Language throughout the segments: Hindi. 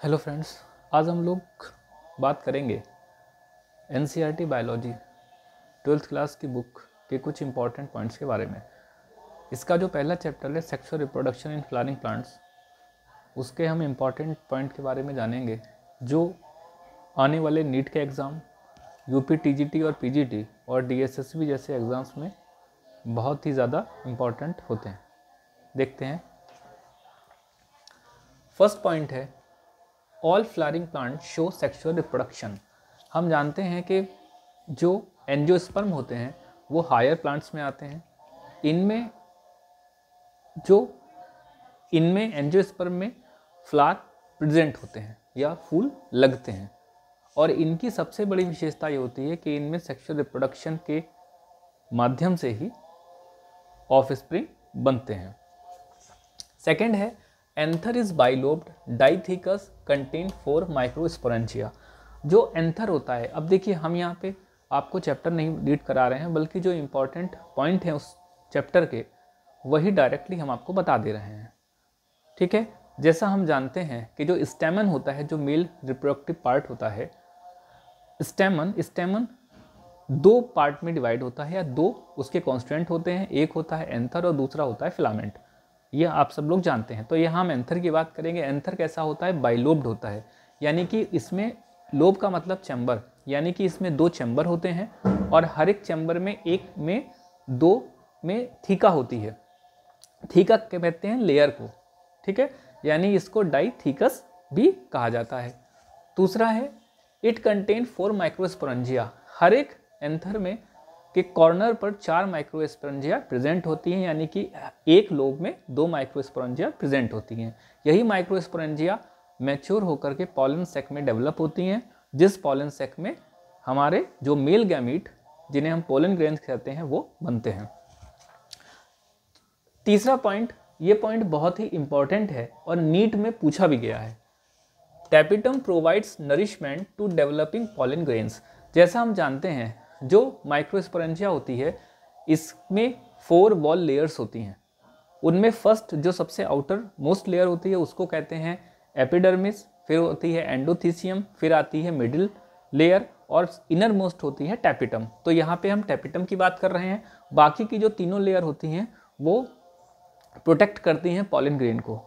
हेलो फ्रेंड्स, आज हम लोग बात करेंगे एनसीईआरटी बायोलॉजी 12th क्लास की बुक के कुछ इंपॉर्टेंट पॉइंट्स के बारे में। इसका जो पहला चैप्टर है sexual reproduction in flowering plants, उसके हम इंपॉर्टेंट पॉइंट के बारे में जानेंगे जो आने वाले नीट के एग्ज़ाम, यूपी टीजीटी और पीजीटी और डीएसएसबी जैसे एग्ज़ाम्स में बहुत ही ज़्यादा इम्पॉर्टेंट होते हैं। देखते हैं। फर्स्ट पॉइंट है all flowering plant show sexual reproduction. हम जानते हैं कि जो एंजियोस्पर्म होते हैं वो हायर प्लांट्स में आते हैं। इनमें एंजियोस्पर्म में फ्लावर प्रेजेंट होते हैं या फूल लगते हैं, और इनकी सबसे बड़ी विशेषता ये होती है कि इनमें सेक्सुअल रिप्रोडक्शन के माध्यम से ही ऑफस्प्रिंग बनते हैं। सेकेंड है anther is bilobed डाइथिकस contain 4 microsporangia. जो एंथर होता है, अब देखिए हम यहाँ पे आपको चैप्टर नहीं रीड करा रहे हैं, बल्कि जो इम्पोर्टेंट पॉइंट है उस चैप्टर के वही डायरेक्टली हम आपको बता दे रहे हैं। ठीक है, जैसा हम जानते हैं कि जो स्टेमन होता है, जो मेल रिप्रोडक्टिव पार्ट होता है, स्टेमन 2 पार्ट में डिवाइड होता है या 2 उसके कॉन्स्टिट्यूएंट होते हैं। एक होता है एंथर और दूसरा होता है फिलामेंट। ये आप सब लोग जानते हैं। तो यहाँ हम एंथर की बात करेंगे। एंथर कैसा होता है? बाइलोब्ड होता है, यानी कि इसमें लोब का मतलब चैम्बर, यानी कि इसमें 2 चैम्बर होते हैं और हर एक चैम्बर में एक में 2 में थीका होती है। थीका कहते हैं लेयर को, ठीक है, यानी इसको डाइथीकस भी कहा जाता है। दूसरा है इट कंटेन 4 माइक्रोस्पोरेंजिया। हर एक एंथर में के कॉर्नर पर 4 माइक्रोस्पोरेंजिया प्रेजेंट होती हैं, यानी कि एक लोब में 2 माइक्रोस्पोरेंजिया प्रेजेंट होती हैं। यही माइक्रोस्पोरेंजिया मैच्योर होकर के पॉलन सेक में डेवलप होती हैं, जिस पॉलन सेक में हमारे जो मेल गैमीट, जिन्हें हम पोलन ग्रेन्स कहते हैं, वो बनते हैं। तीसरा पॉइंट, ये पॉइंट बहुत ही इंपॉर्टेंट है और नीट में पूछा भी गया है। Tapetum provides nourishment to developing pollen grains. जैसा हम जानते हैं जो माइक्रोस्पोरेंजिया होती है, इसमें 4 वॉल लेयर्स होती हैं। उनमें फर्स्ट जो सबसे आउटर मोस्ट लेयर होती है उसको कहते हैं एपिडर्मिस, फिर होती है एंडोथीसियम, फिर आती है मिडिल लेयर और इनर मोस्ट होती है टैपिटम। तो यहाँ पे हम टैपिटम की बात कर रहे हैं। बाकी की जो तीनों लेयर होती हैं वो प्रोटेक्ट करती हैं पॉलन ग्रेन को,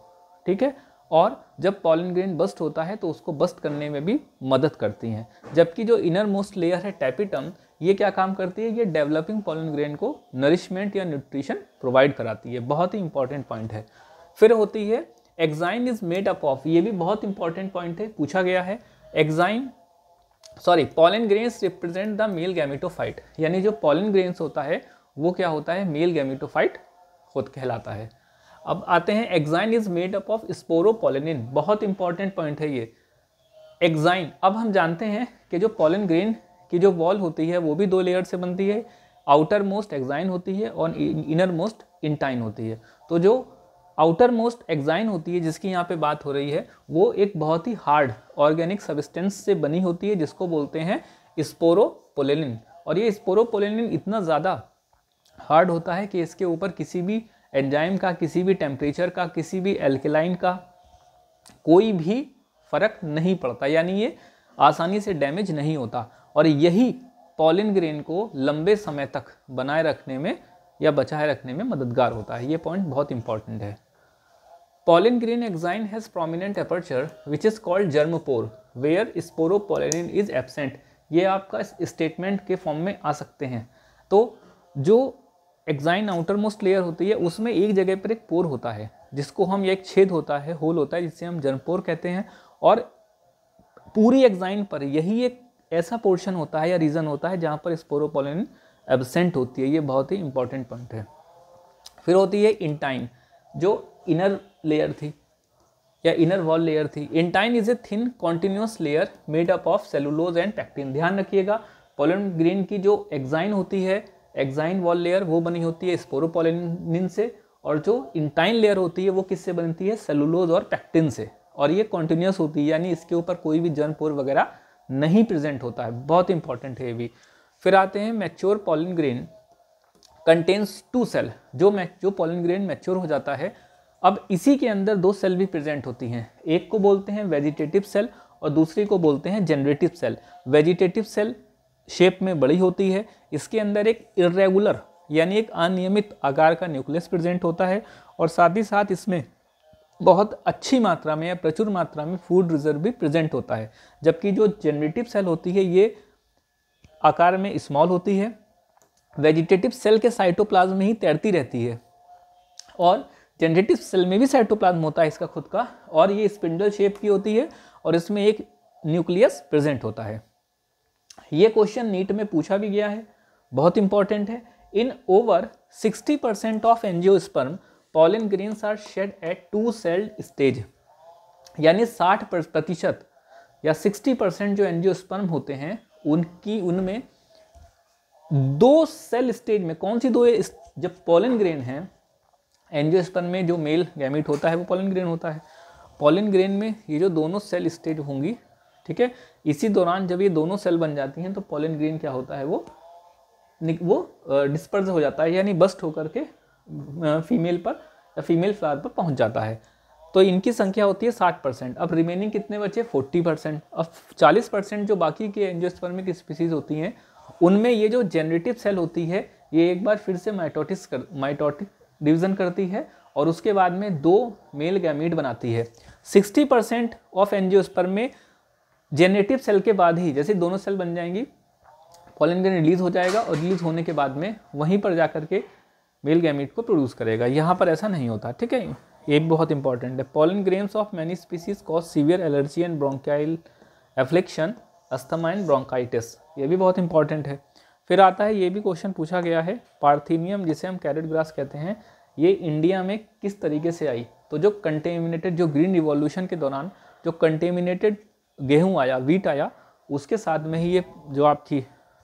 ठीक है, और जब पॉलन ग्रेन बस्ट होता है तो उसको बस्ट करने में भी मदद करती हैं। जबकि जो इनर मोस्ट लेयर है टैपिटम, ये क्या काम करती है? ये डेवलपिंग पॉलन ग्रेन को नरिशमेंट या न्यूट्रिशन प्रोवाइड कराती है। बहुत ही इंपॉर्टेंट पॉइंट है। फिर होती है exine is made up of. ये भी बहुत इंपॉर्टेंट पॉइंट है, पूछा गया है। Pollen grains represent the male gametophyte, यानी जो पॉलन ग्रेन्स होता है वो क्या होता है? मेल गैमेटोफाइट खुद कहलाता है। अब आते हैं exine is made up of sporopollenin. बहुत इंपॉर्टेंट पॉइंट है ये एक्साइन। अब हम जानते हैं कि जो पॉलन ग्रेन की जो वॉल होती है वो भी 2 लेयर से बनती है। आउटर मोस्ट एक्साइन होती है और इनर मोस्ट इंटाइन होती है। तो जो आउटर मोस्ट एक्साइन होती है, जिसकी यहाँ पे बात हो रही है, वो एक बहुत ही हार्ड ऑर्गेनिक सब्सटेंस से बनी होती है, जिसको बोलते हैं स्पोरोपोलेनिन। और ये स्पोरोपोलेनिन इतना ज़्यादा हार्ड होता है कि इसके ऊपर किसी भी एंजाइम का, किसी भी टेम्परेचर का, किसी भी एल्केलाइन का कोई भी फर्क नहीं पड़ता, यानी ये आसानी से डैमेज नहीं होता। और यही पॉलन ग्रेन को लंबे समय तक बनाए रखने में या बचाए रखने में मददगार होता है। ये पॉइंट बहुत इंपॉर्टेंट है। Pollen grain exine has prominent aperture which is called germ pore where sporopollenin is absent. ये आपका स्टेटमेंट के फॉर्म में आ सकते हैं। तो जो एक्साइन आउटर मोस्ट लेयर होती है उसमें एक जगह पर एक पोर होता है, जिसको हम, एक छेद होता है, होल होता है, जिससे हम जर्मपोर कहते हैं। और पूरी एक्साइन पर यही एक ऐसा पोर्शन होता है या रीजन होता है जहाँ पर स्पोरोपोलेनिन एब्सेंट होती है। ये बहुत ही इंपॉर्टेंट पॉइंट है। फिर होती है इंटाइन, जो इनर लेयर थी या इनर वॉल लेयर थी। Intine is a thin continuous layer made up of cellulose and pectin. ध्यान रखिएगा, पॉलन ग्रेन की जो एक्साइन होती है, एक्साइन वॉल लेयर, वो बनी होती है स्पोरोपोलेनिन से, और जो इंटाइन लेयर होती है वो किससे बनती है? सेलुलोज और पैक्टिन से। और ये कॉन्टिन्यूस होती है, यानी इसके ऊपर कोई भी जर्मपोर वगैरह नहीं प्रेजेंट होता है। बहुत इंपॉर्टेंट है ये भी। फिर आते हैं mature pollen grain contains 2 cell. जो पॉलन ग्रेन मैच्योर हो जाता है, अब इसी के अंदर दो सेल भी प्रेजेंट होती हैं, एक को बोलते हैं वेजिटेटिव सेल और दूसरी को बोलते हैं generative cell. Vegetative cell shape में बड़ी होती है, इसके अंदर एक इर्रेगुलर यानी एक अनियमित आकार का न्यूक्लियस प्रेजेंट होता है और साथ ही साथ इसमें बहुत अच्छी मात्रा में या प्रचुर मात्रा में फूड रिजर्व भी प्रेजेंट होता है। जबकि जो जनरेटिव सेल होती है ये आकार में स्मॉल होती है, वेजिटेटिव सेल के साइटोप्लाज्म में ही तैरती रहती है और जनरेटिव सेल में भी साइटोप्लाज्म होता है इसका खुद का, और ये स्पिंडल शेप की होती है और इसमें एक न्यूक्लियस प्रेजेंट होता है। ये क्वेश्चन नीट में पूछा भी गया है, बहुत इंपॉर्टेंट है। In over 60% of angiosperm pollen grains are shed at 2 celled stage, यानी 60% या 60% जो एंजियोस्पर्म होते हैं उनमें 2 सेल स्टेज में, कौन सी दो? जब पॉलन ग्रेन है एंजियोस्पर्म में जो मेल गैमीट होता है वो पॉलन ग्रेन होता है। पॉलन ग्रेन में ये जो दोनों सेल स्टेज होंगी, ठीक है, इसी दौरान जब ये दोनों सेल बन जाती हैं तो पॉलन ग्रेन क्या होता है, वो डिस्पर्स हो जाता है, यानी बस्ट होकर के फीमेल पर या फीमेल फ्लावर पर पहुंच जाता है। तो इनकी संख्या होती है 60%। अब रिमेनिंग कितने बचे? 40%। अब 40% जो बाकी के एंजियोस्पर्मिक स्पीसीज होती हैं उनमें ये जो जनरेटिव सेल होती है ये एक बार फिर से माइटोटिक डिवीजन करती है और उसके बाद में 2 मेल गैमीट बनाती है। 60% ऑफ एंजियोस्पर्म में जनरेटिव सेल के बाद ही, जैसे दोनों सेल बन जाएंगी, पॉलन ग्रेन रिलीज हो जाएगा और रिलीज होने के बाद में वहीं पर जाकर के मेल गैमीट को प्रोड्यूस करेगा। यहाँ पर ऐसा नहीं होता, ठीक है, ये बहुत इंपॉर्टेंट है। Pollen grains of many species cause severe allergy and bronchial affliction, asthma and bronchitis, ये भी बहुत इंपॉर्टेंट है। फिर आता है, ये भी क्वेश्चन पूछा गया है, पार्थेनियम जिसे हम कैरेट ग्रास कहते हैं, ये इंडिया में किस तरीके से आई? तो जो कंटेमिनेटेड, जो ग्रीन रिवॉल्यूशन के दौरान जो कंटेमिनेटेड गेहूँ आया, वीट आया, उसके साथ में ही ये जो आपकी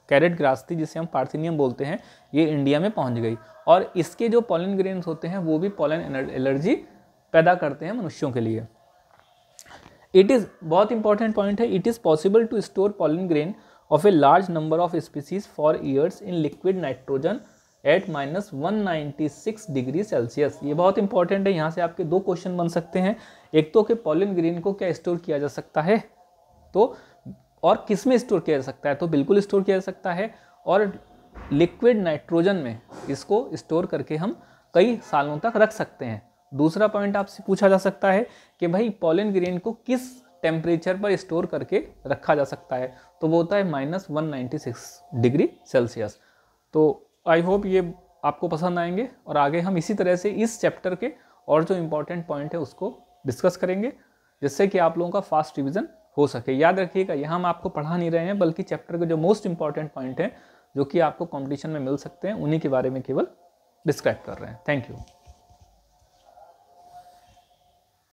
कैरेट ग्रास थी जिसे हम पार्थेनियम बोलते हैं, ये इंडिया में पहुंच गई और इसके जो पॉलन ग्रेन्स होते हैं वो भी पॉलन एलर्जी पैदा करते हैं मनुष्यों के लिए। इट इज़, बहुत इंपॉर्टेंट पॉइंट है, it is possible to store pollen grain of a large number of species for years in liquid nitrogen at -196 degree Celsius. ये बहुत इंपॉर्टेंट है, यहाँ से आपके 2 क्वेश्चन बन सकते हैं। एक तो कि पॉलन ग्रेन को क्या स्टोर किया जा सकता है, तो और किस में स्टोर किया जा सकता है, तो बिल्कुल स्टोर किया जा सकता है और लिक्विड नाइट्रोजन में इसको स्टोर करके हम कई सालों तक रख सकते हैं। दूसरा पॉइंट आपसे पूछा जा सकता है कि भाई पॉलन ग्रेन को किस टेम्परेचर पर स्टोर करके रखा जा सकता है, तो वो होता है -196 डिग्री सेल्सियस। तो आई होप ये आपको पसंद आएंगे और आगे हम इसी तरह से इस चैप्टर के और जो इम्पोर्टेंट पॉइंट है उसको डिस्कस करेंगे, जिससे कि आप लोगों का फास्ट रिविजन हो सके। याद रखिएगा, यहाँ हम आपको पढ़ा नहीं रहे हैं, बल्कि चैप्टर के जो मोस्ट इंपॉर्टेंट पॉइंट हैं जो कि आपको कंपटीशन में मिल सकते हैं, उन्हीं के बारे में केवल डिस्क्राइब कर रहे हैं। Thank you.